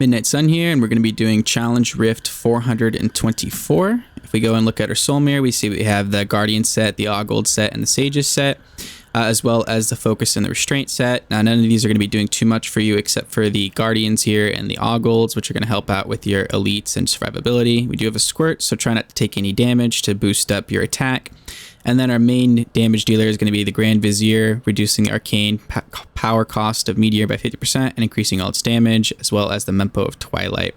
Midnight Sun here, and we're going to be doing Challenge Rift 424. If we go and look at our Soul Mirror, we see we have the Guardian set, the Oggold set, and the Sages set, as well as the Focus and the Restraint set. Now, none of these are going to be doing too much for you except for the Guardians here and the Oggolds, which are going to help out with your elites and survivability. We do have a Squirt, so try not to take any damage to boost up your attack. And then our main damage dealer is going to be the Grand Vizier, reducing the arcane power cost of Meteor by 50% and increasing all its damage, as well as the Mempo of Twilight.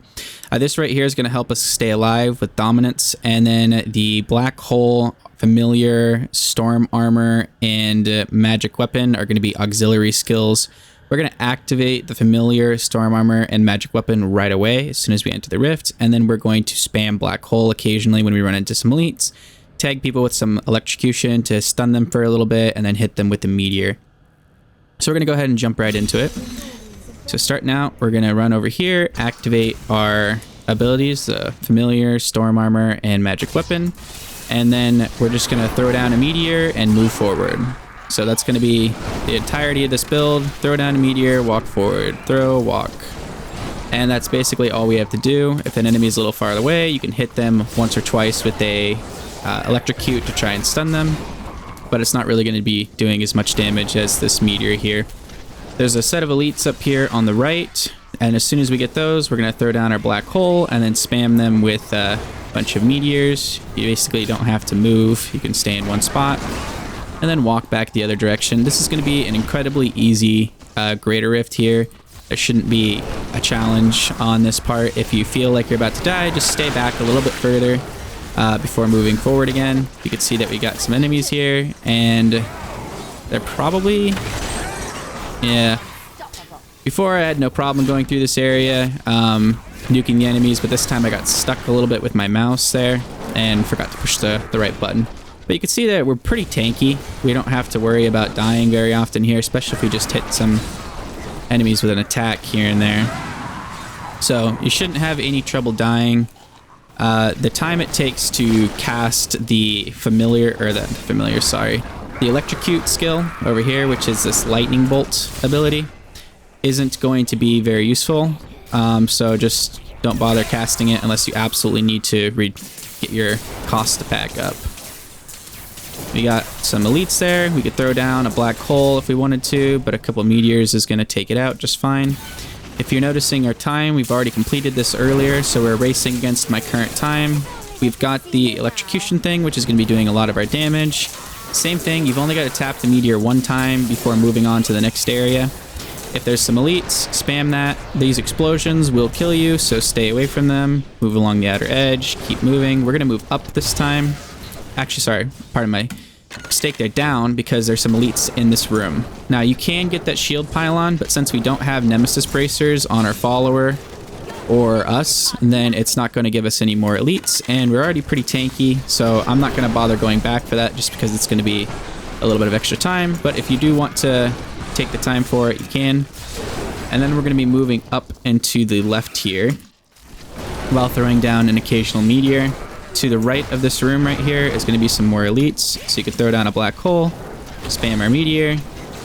This right here is going to help us stay alive with Dominance. And then the Black Hole, Familiar, Storm Armor, and Magic Weapon are going to be auxiliary skills. We're going to activate the Familiar, Storm Armor, and Magic Weapon right away as soon as we enter the Rift. And then we're going to spam Black Hole occasionally when we run into some elites. Tag people with some electrocution to stun them for a little bit, and then hit them with the Meteor. So we're going to go ahead and jump right into it. So starting out, we're going to run over here, activate our abilities, the Familiar, Storm Armor, and Magic Weapon. And then we're just going to throw down a Meteor and move forward. So that's going to be the entirety of this build. Throw down a Meteor, walk forward, throw, walk. And that's basically all we have to do. If an enemy is a little far away, you can hit them once or twice with a electrocute to try and stun them, but it's not really going to be doing as much damage as this Meteor here. There's a set of elites up here on the right, and as soon as we get those, we're going to throw down our Black Hole and then spam them with a bunch of meteors. You basically don't have to move, you can stay in one spot and then walk back the other direction. This is going to be an incredibly easy Greater Rift here. There shouldn't be a challenge on this part. If you feel like you're about to die, just stay back a little bit further before moving forward again. You can see that we got some enemies here, and they're probably, yeah. Before I had no problem going through this area, nuking the enemies, but this time I got stuck a little bit with my mouse there and forgot to push the right button. But you can see that we're pretty tanky. We don't have to worry about dying very often here, especially if we just hit some enemies with an attack here and there. So you shouldn't have any trouble dying. The time it takes to cast the the electrocute skill over here, which is this lightning bolt ability, isn't going to be very useful. So just don't bother casting it unless you absolutely need to get your cost to pack up. We got some elites there. We could throw down a Black Hole if we wanted to, but a couple meteors is going to take it out just fine. If you're noticing our time, we've already completed this earlier, so we're racing against my current time. We've got the electrocution thing, which is going to be doing a lot of our damage. Same thing, you've only got to tap the meteor one time before moving on to the next area. If there's some elites, spam that. These explosions will kill you, so stay away from them. Move along the outer edge, keep moving. We're going to move up this time. Actually, sorry, pardon my mistake there, down, because there's some elites in this room. Now you can get that shield pylon, but since we don't have nemesis bracers on our follower or us, then it's not going to give us any more elites, and we're already pretty tanky, so I'm not going to bother going back for that just because it's going to be a little bit of extra time. But if you do want to take the time for it, you can. And then we're going to be moving up into the left here while throwing down an occasional meteor. To the right of this room right here is going to be some more elites, so you could throw down a Black Hole, spam our meteor,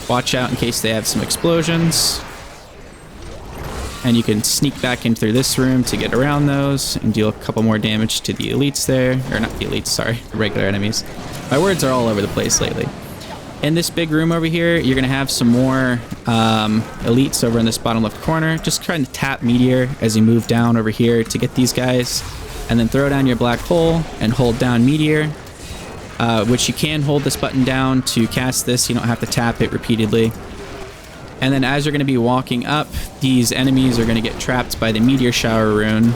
watch out in case they have some explosions, and you can sneak back in through this room to get around those and deal a couple more damage to the elites there, or not the elites, sorry, the regular enemies. My words are all over the place lately. In this big room over here, you're going to have some more elites over in this bottom left corner. Just trying to tap meteor as you move down over here to get these guys. And then throw down your Black Hole and hold down Meteor, which you can hold this button down to cast this. You don't have to tap it repeatedly. And then as you're going to be walking up, these enemies are going to get trapped by the Meteor Shower rune,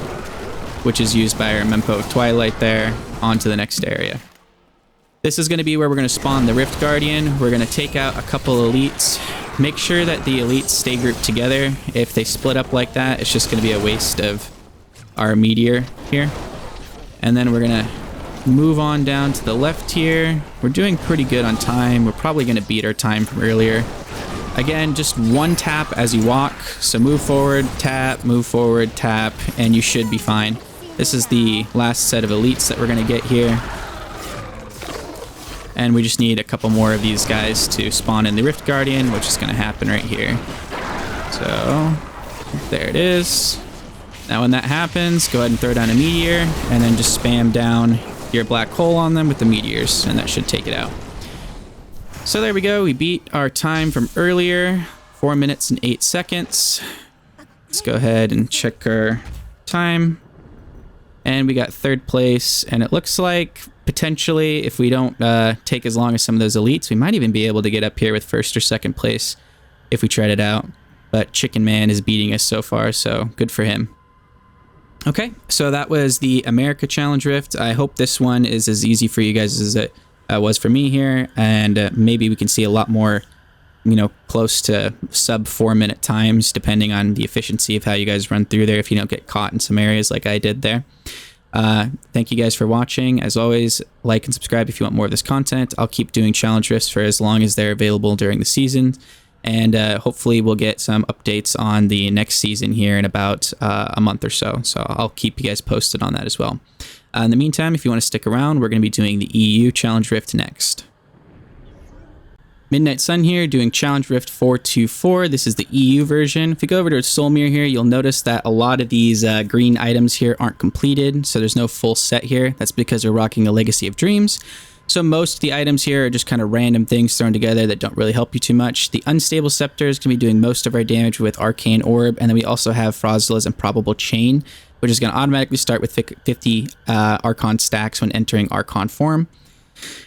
which is used by our Mempo of Twilight there, onto the next area. This is going to be where we're going to spawn the Rift Guardian. We're going to take out a couple elites. Make sure that the elites stay grouped together. If they split up like that, it's just going to be a waste of our meteor here. And then we're gonna move on down to the left here. We're doing pretty good on time. We're probably gonna beat our time from earlier. Again, just one tap as you walk. So move forward, tap, and you should be fine. This is the last set of elites that we're gonna get here. And we just need a couple more of these guys to spawn in the Rift Guardian, which is gonna happen right here. So there it is. Now when that happens, go ahead and throw down a meteor, and then just spam down your black hole on them with the meteors, and that should take it out. So there we go, we beat our time from earlier, 4 minutes and 8 seconds. Let's go ahead and check our time. And we got 3rd place, and it looks like potentially if we don't take as long as some of those elites, we might even be able to get up here with 1st or 2nd place if we tried it out. But Chicken Man is beating us so far, so good for him. Okay, so that was the America Challenge Rift. I hope this one is as easy for you guys as it was for me here, and maybe we can see a lot more, you know, close to sub 4-minute times, depending on the efficiency of how you guys run through there if you don't get caught in some areas like I did there. Thank you guys for watching. As always, like and subscribe if you want more of this content. I'll keep doing challenge rifts for as long as they're available during the season. And hopefully we'll get some updates on the next season here in about a month or so. So I'll keep you guys posted on that as well. In the meantime, if you want to stick around, we're going to be doing the EU Challenge Rift next. Midnight Sun here, doing Challenge Rift 424. This is the EU version. If you go over to Solmir here, you'll notice that a lot of these green items here aren't completed, so there's no full set here. That's because we're rocking a Legacy of Dreams. So most of the items here are just kind of random things thrown together that don't really help you too much. The Unstable Scepter is going to be doing most of our damage with Arcane Orb, and then we also have Frozla's Improbable Chain, which is going to automatically start with 50 Archon stacks when entering Archon form.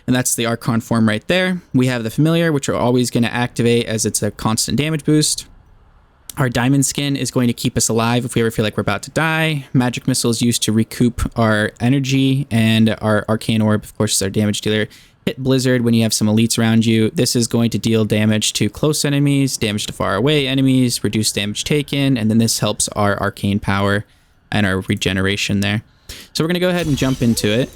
And that's the Archon form right there. We have the Familiar, which are always going to activate as it's a constant damage boost. Our Diamond Skin is going to keep us alive if we ever feel like we're about to die. Magic Missile is used to recoup our energy, and our Arcane Orb, of course, is our damage dealer. Hit Blizzard when you have some elites around you. This is going to deal damage to close enemies, damage to far away enemies, reduce damage taken, and then this helps our Arcane Power and our regeneration there. So we're going to go ahead and jump into it.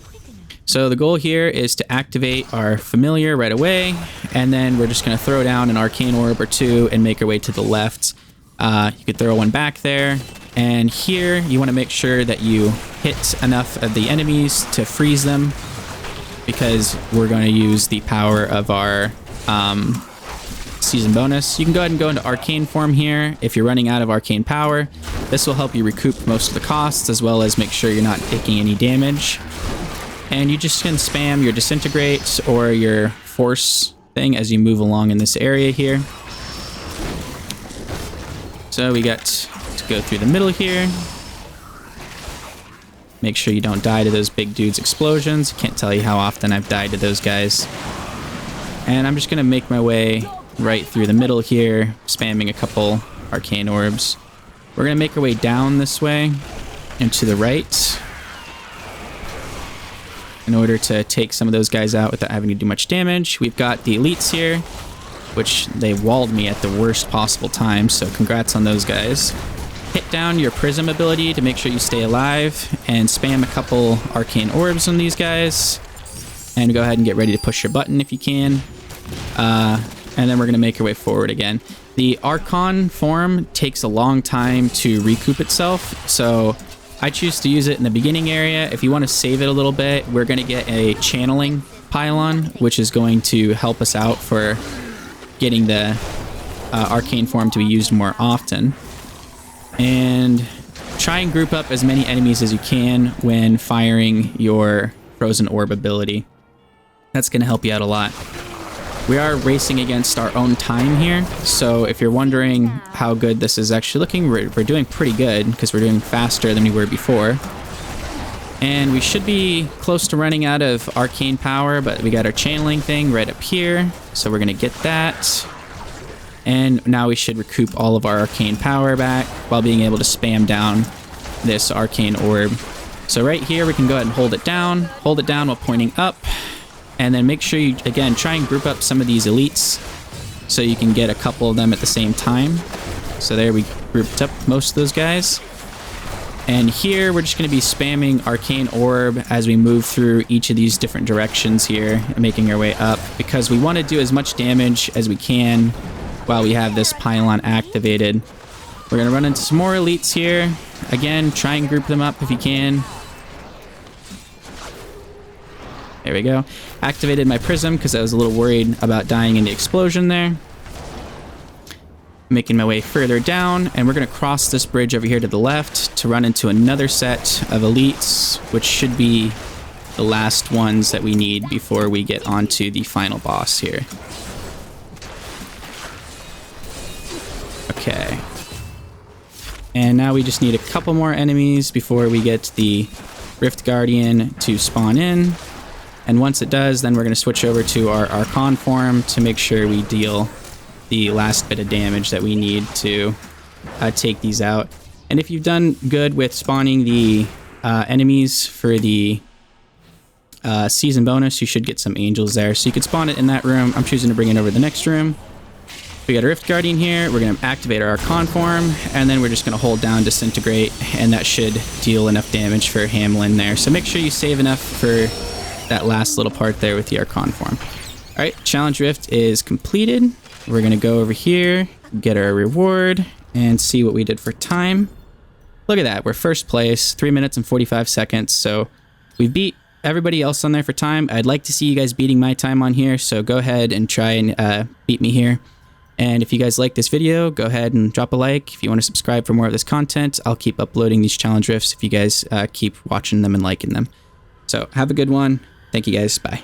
So the goal here is to activate our Familiar right away, and then we're just going to throw down an Arcane Orb or two and make our way to the left. You could throw one back there, and here you want to make sure that you hit enough of the enemies to freeze them, because we're going to use the power of our season bonus. You can go ahead and go into Arcane form here if you're running out of Arcane Power. This will help you recoup most of the costs, as well as make sure you're not taking any damage. And you just can spam your Disintegrate or your Force thing as you move along in this area here. So we got to go through the middle here. Make sure you don't die to those big dudes' explosions. Can't tell you how often I've died to those guys. And I'm just going to make my way right through the middle here, spamming a couple Arcane Orbs. We're going to make our way down this way and to the right in order to take some of those guys out without having to do much damage. We've got the elites here, which they walled me at the worst possible time, so congrats on those guys. Hit down your Prism ability to make sure you stay alive, and spam a couple Arcane Orbs on these guys. And go ahead and get ready to push your button if you can. And then we're going to make our way forward again. The Archon form takes a long time to recoup itself, so I choose to use it in the beginning area. If you want to save it a little bit, we're going to get a Channeling Pylon, which is going to help us out for getting the Arcane form to be used more often. And try and group up as many enemies as you can when firing your Frozen Orb ability. That's going to help you out a lot. We are racing against our own time here, so if you're wondering how good this is actually looking, we're doing pretty good, because we're doing faster than we were before. And we should be close to running out of Arcane Power, but we got our channeling thing right up here, so we're going to get that. And now we should recoup all of our Arcane Power back while being able to spam down this Arcane Orb. So right here, we can go ahead and hold it down while pointing up. And then make sure you, again, try and group up some of these elites so you can get a couple of them at the same time. So there, we grouped up most of those guys. And here, we're just going to be spamming Arcane Orb as we move through each of these different directions here, making our way up, because we want to do as much damage as we can while we have this pylon activated. We're going to run into some more elites here. Again, try and group them up if you can. There we go. Activated my Prism because I was a little worried about dying in the explosion there. making my way further down, and we're going to cross this bridge over here to the left to run into another set of elites, which should be the last ones that we need before we get onto the final boss here. Okay. And now we just need a couple more enemies before we get the Rift Guardian to spawn in. And once it does, then we're going to switch over to our Archon form to make sure we deal the last bit of damage that we need to take these out. And if you've done good with spawning the enemies for the season bonus, you should get some angels there. So you could spawn it in that room. I'm choosing to bring it over the next room. We got a Rift Guardian here. We're going to activate our Archon form, and then we're just going to hold down Disintegrate, and that should deal enough damage for Hamlin there. So make sure you save enough for that last little part there with the Archon form. All right, Challenge Rift is completed. We're going to go over here, get our reward, and see what we did for time. Look at that. We're first place, 3 minutes and 45 seconds. So we beat everybody else on there for time. I'd like to see you guys beating my time on here, so go ahead and try and beat me here. And if you guys like this video, go ahead and drop a like. If you want to subscribe for more of this content, I'll keep uploading these challenge rifts if you guys keep watching them and liking them. So have a good one. Thank you guys. Bye.